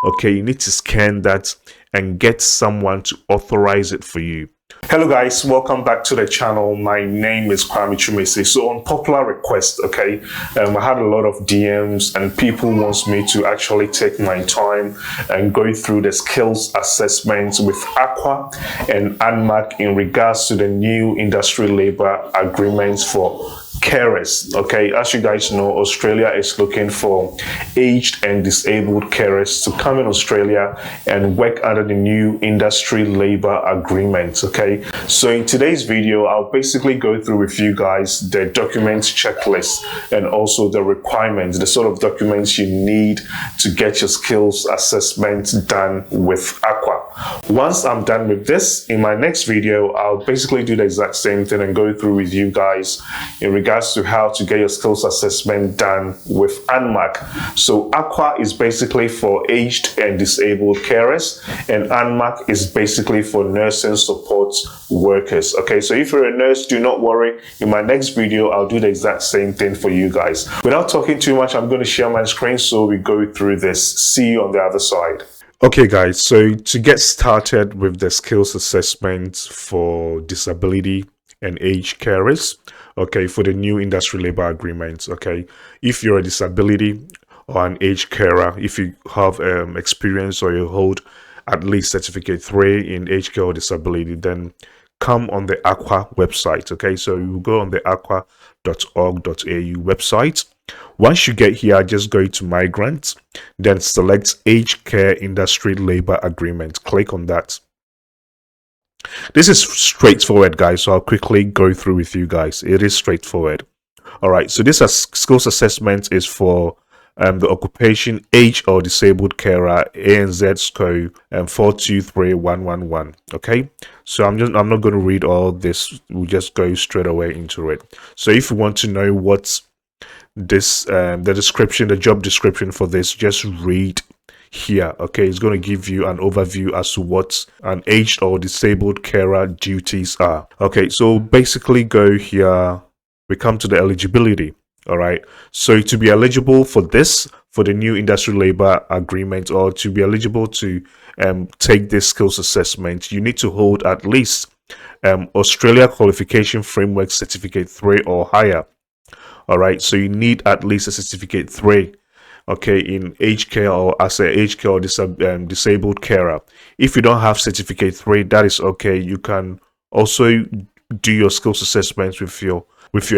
Okay, you need to scan that and get someone to authorize it for you. Hello guys, welcome back to the channel. My name is Kwame Chumese. So on popular request, okay, I had a lot of DMs and people wants me to actually take my time and go through the skills assessments with Aqua and ANMAC in regards to the new industry labor agreements for carers. Okay, as you guys know, Australia is looking for aged and disabled carers to come in Australia and work under the new industry labor agreement. Okay, so in today's video, I'll basically go through with you guys the documents checklist and also the requirements, the sort of documents you need to get your skills assessment done with Aqua. Once I'm done with this, in my next video, I'll basically do the exact same thing and go through with you guys in regards to how to get your skills assessment done with ANMAC. So Aqua is basically for aged and disabled carers, and ANMAC is basically for nursing support workers. Okay, so if you're a nurse, do not worry. In my next video, I'll do the exact same thing for you guys. Without talking too much, I'm going to share my screen so we go through this. See you on the other side. Okay guys, so to get started with the skills assessment for disability and aged carers, okay, for the new industry labor agreements, okay, if you're a disability or an aged carer, if you have experience or you hold at least certificate 3 in aged care or disability, then come on the Aqua website. Okay, so you go on the aqua.org.au website. Once you get here, just go to migrants, then select aged care industry labor agreement. Click on that. This is straightforward, guys, so I'll quickly go through with you guys. It is straightforward. All right, so this skills assessment is for the occupation age or disabled carer, ANZ SCO 423111. Okay, so I'm not going to read all this. We'll just go straight away into it. So if you want to know what's this the description, the job description for this, just read here. Okay, it's going to give you an overview as to what an aged or disabled carer duties are. Okay, so basically go here, we come to the eligibility. All right, so to be eligible for this, for the new industry labor agreement, or to be eligible to take this skills assessment, you need to hold at least Australia Qualification Framework Certificate 3 or higher. All right, so you need at least a certificate 3, okay, in aged care or as a aged care or disabled carer. If you don't have certificate 3, that is okay. You can also do your skills assessments with your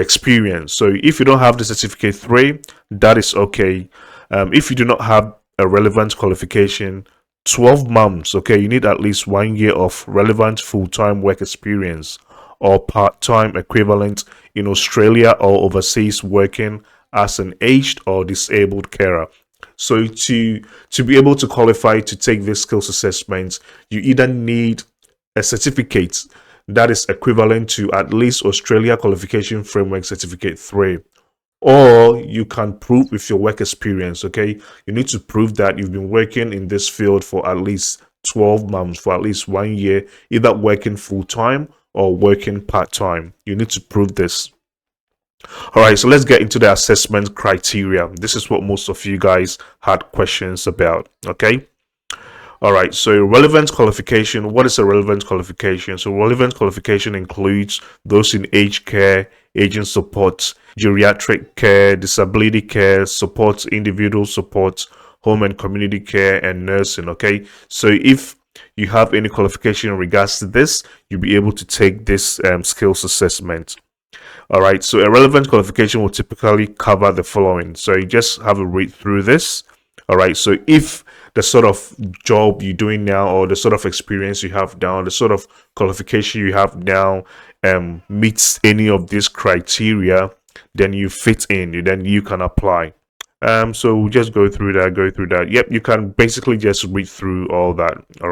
experience. So if you don't have the certificate 3, that is okay. If you do not have a relevant qualification, 12 months, okay, you need at least 1 year of relevant full-time work experience or part-time equivalent in Australia or overseas working as an aged or disabled carer. So to be able to qualify to take this skills assessment, you either need a certificate that is equivalent to at least Australia Qualification Framework Certificate 3, or you can prove with your work experience. Okay, you need to prove that you've been working in this field for at least 12 months, for at least 1 year, either working full-time or working part-time. You need to prove this. All right, so let's get into the assessment criteria. This is what most of you guys had questions about. Okay, all right, so relevant qualification. What is a relevant qualification? So relevant qualification includes those in aged care, aging support, geriatric care, disability care, support, individual support, home and community care, and nursing. Okay, so if you have any qualification in regards to this, you'll be able to take this skills assessment. All right, so a relevant qualification will typically cover the following. So you just have a read through this. All right, so if the sort of job you're doing now, or the sort of experience you have now, the sort of qualification you have now meets any of these criteria, then you fit in, then you can apply. So we'll just go through that. Yep, you can basically just read through all that. All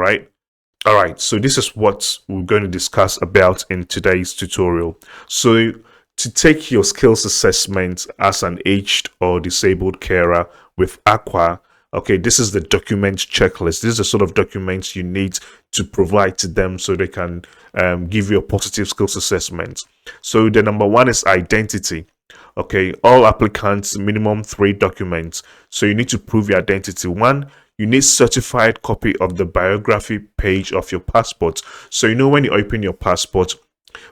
right, so this is what we're going to discuss about in today's tutorial. So to take your skills assessment as an aged or disabled carer with Aqua, okay, this is the document checklist. This is the sort of documents you need to provide to them so they can give you a positive skills assessment. So the number one is identity. Okay, all applicants minimum 3 documents. So you need to prove your identity. One, you need certified copy of the biography page of your passport. So when you open your passport,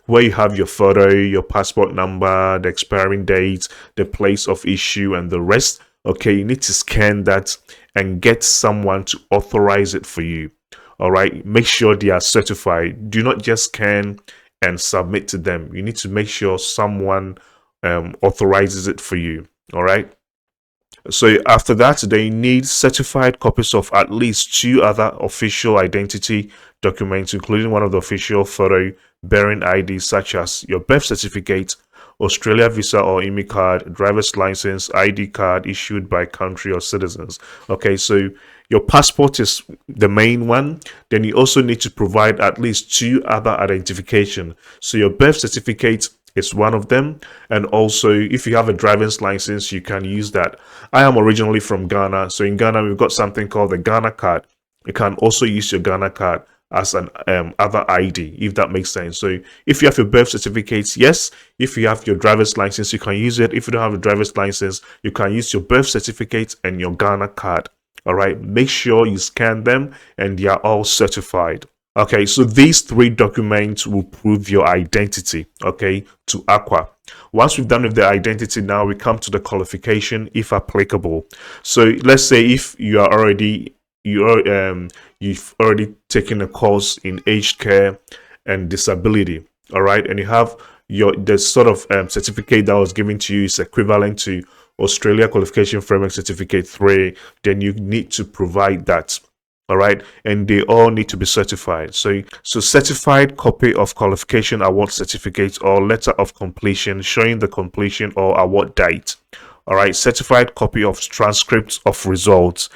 where you have your photo, your passport number, the expiring date, the place of issue, and the rest, okay, you need to scan that and get someone to authorize it for you. All right, make sure they are certified. Do not just scan and submit to them. You need to make sure someone authorizes it for you. All right. So after that, they need certified copies of at least 2 other official identity documents, including one of the official photo bearing IDs such as your birth certificate, Australia visa or IMI card, driver's license, ID card issued by country or citizens. Okay, so your passport is the main one. Then you also need to provide at least 2 other identification. So your birth certificate is one of them, and also if you have a driver's license, you can use that. I am originally from Ghana, so in Ghana we've got something called the Ghana card. You can also use your Ghana card as an other ID, if that makes sense. So if you have your birth certificate, yes. If you have your driver's license, you can use it. If you don't have a driver's license, you can use your birth certificate and your Ghana card. All right, make sure you scan them and they are all certified. Okay, so these 3 documents will prove your identity, okay, to ACWA. Once we've done with the identity, now we come to the qualification, if applicable. So let's say if you are already, you've already taken a course in aged care and disability, all right, and you have the sort of certificate that was given to you is equivalent to Australia Qualification Framework Certificate 3, then you need to provide that. All right, and they all need to be certified. So certified copy of qualification award certificate or letter of completion showing the completion or award date. All right, certified copy of transcripts of results,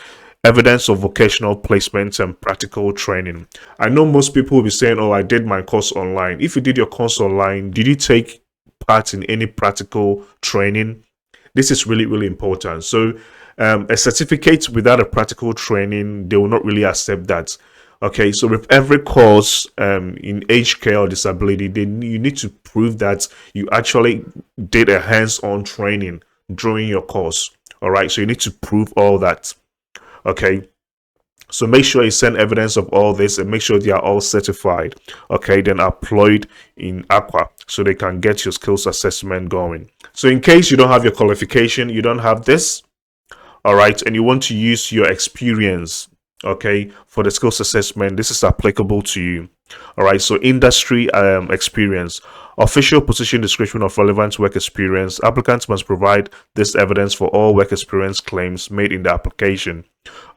evidence of vocational placements and practical training. I know most people will be saying, oh, I did my course online. If you did your course online, did you take part in any practical training? This is really, really important. So a certificate without a practical training, they will not really accept that. Okay, so with every course in aged care or disability, you need to prove that you actually did a hands-on training during your course. All right, so you need to prove all that. Okay, so make sure you send evidence of all this and make sure they are all certified. Okay, then upload in ACWA so they can get your skills assessment going. So in case you don't have your qualification, you don't have this, all right, and you want to use your experience, okay, for the skills assessment, this is applicable to you. All right, so industry experience, official position description of relevant work experience. Applicants must provide this evidence for all work experience claims made in the application.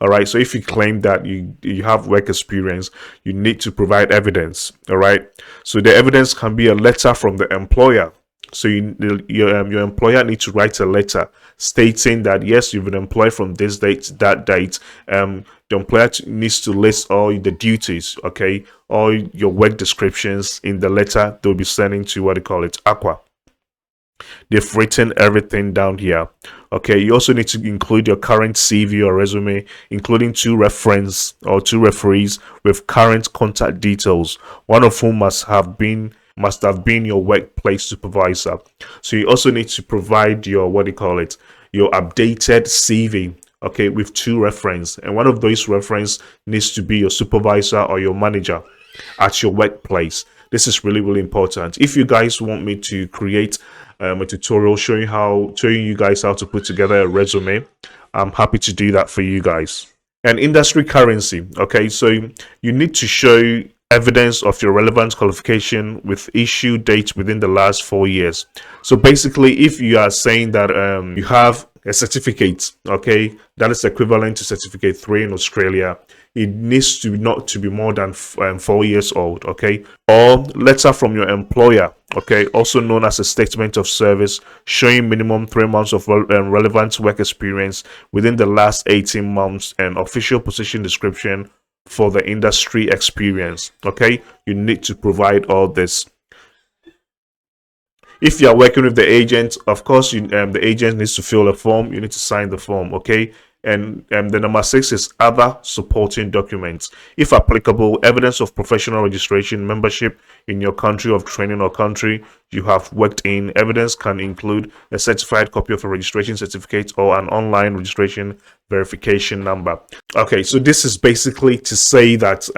All right, so if you claim that you have work experience, you need to provide evidence. All right, so the evidence can be a letter from the employer. So your employer needs to write a letter stating that yes, you've been employed from this date to that date. The employer needs to list all the duties, okay, all your work descriptions in the letter they'll be sending to what they call it, ACWA. They've written everything down here. Okay, you also need to include your current CV or resume, including 2 referees with current contact details, one of whom must have been your workplace supervisor. So you also need to provide your your updated CV, okay, with 2 references, and one of those references needs to be your supervisor or your manager at your workplace. This is really, really important. If you guys want me to create a tutorial showing you guys how to put together a resume, I'm happy to do that for you guys. And industry currency, okay, so you need to show evidence of your relevant qualification with issue date within the last 4 years. So basically, if you are saying that you have a certificate, okay, that is equivalent to certificate 3 in Australia, it needs to not to be more than 4 years old, okay, or letter from your employer, okay, also known as a statement of service showing minimum 3 months of relevant work experience within the last 18 months and official position description for the industry experience. Okay, you need to provide all this. If you are working with the agent, of course, the agent needs to fill a form. You need to sign the form, okay? And the number 6 is other supporting documents. If applicable, evidence of professional registration, membership in your country of training or country you have worked in. Evidence can include a certified copy of a registration certificate or an online registration verification number. Okay, so this is basically to say that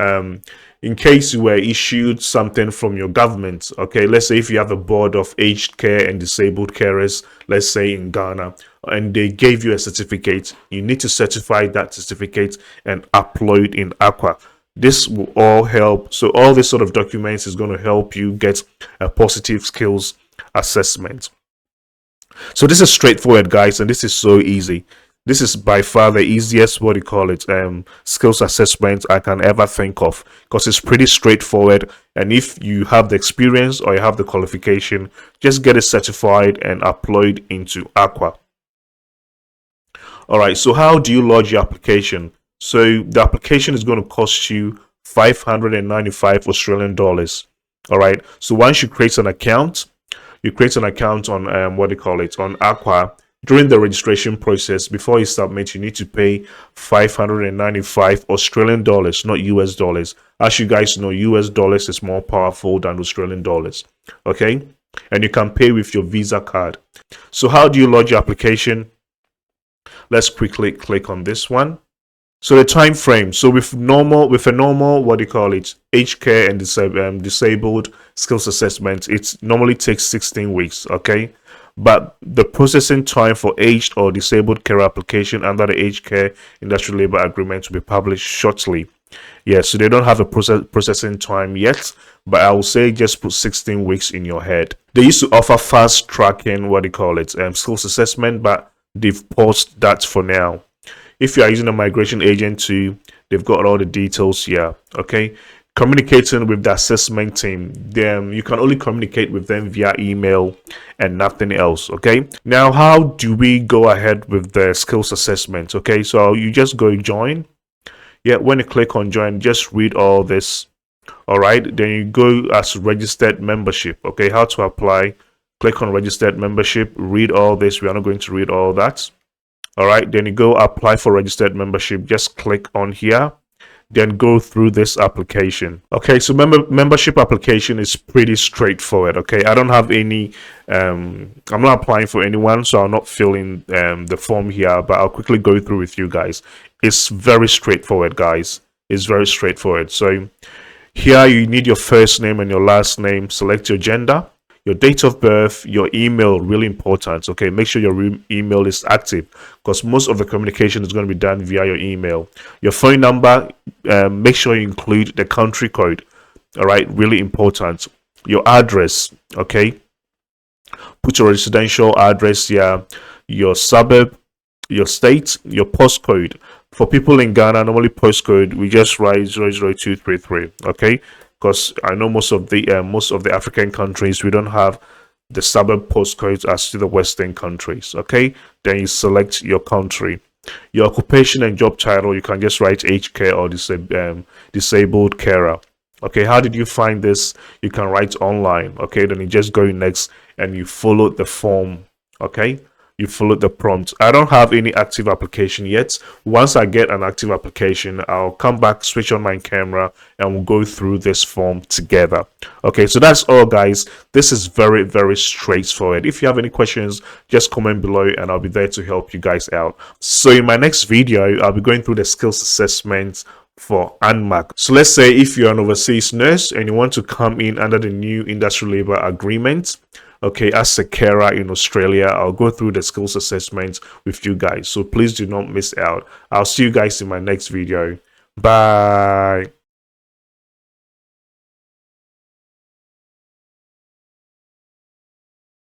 in case you were issued something from your government, okay, let's say if you have a board of aged care and disabled carers, let's say in Ghana, and they gave you a certificate, you need to certify that certificate and upload in Aqua. This will all help. So all this sort of documents is going to help you get a positive skills assessment. So this is straightforward, guys, and this is so easy. This is by far the easiest, skills assessment I can ever think of, because it's pretty straightforward. And if you have the experience or you have the qualification, just get it certified and upload into Aqua. All right, so how do you lodge your application? So the application is going to cost you 595 Australian dollars. All right, so once you create an account, on on Aqua. During the registration process, before you submit, you need to pay 595 Australian dollars, not US dollars. As you guys know, US dollars is more powerful than Australian dollars. Okay, and you can pay with your Visa card. So how do you lodge your application? Let's quickly click on this one. So the time frame. So with a normal aged care and disabled skills assessment, it normally takes 16 weeks. Okay. But the processing time for aged or disabled care application under the Aged Care Industrial Labor Agreement will be published shortly. Yeah, so they don't have a processing time yet, but I will say just put 16 weeks in your head. They used to offer fast tracking, skills assessment, but they've paused that for now. If you are using a migration agent too, they've got all the details here. Okay. Communicating with the assessment team, you can only communicate with them via email and nothing else. Okay, now how do we go ahead with the skills assessment? Okay, so you just go join. Yeah, when you click on join, just read all this. All right, then you go as registered membership. Okay, how to apply? Click on registered membership, read all this. We are not going to read all that. All right, then you go apply for registered membership. Just click on here, then go through this application. Okay, so membership application is pretty straightforward. Okay, I don't have any I'm not applying for anyone, so I'm not filling the form here, but I'll quickly go through with you guys. It's very straightforward, guys. It's very straightforward. So here you need your first name and your last name. Select your gender, your date of birth, your email, really important. Okay, make sure your email is active, because most of the communication is going to be done via your email. Your phone number, make sure you include the country code. All right, really important. Your address, okay, put your residential address here, your suburb, your state, your postcode. For people in Ghana, normally postcode we just write 00233. Okay, because I know most of the African countries, we don't have the suburb postcodes as to the Western countries. Okay, then you select your country. Your occupation and job title, you can just write aged care or disabled carer. Okay, how did you find this? You can write online. Okay, then you just go next and you follow the form. Okay, you follow the prompt. I don't have any active application yet. Once I get an active application, I'll come back, switch on my camera, and we'll go through this form together. Okay, so that's all, guys. This is very, very straightforward. If you have any questions, just comment below and I'll be there to help you guys out. So in my next video, I'll be going through the skills assessment for ANMAC. So let's say if you're an overseas nurse and you want to come in under the new industrial labor agreement, okay, as a carer in Australia, I'll go through the skills assessment with you guys. So please do not miss out. I'll see you guys in my next video. Bye.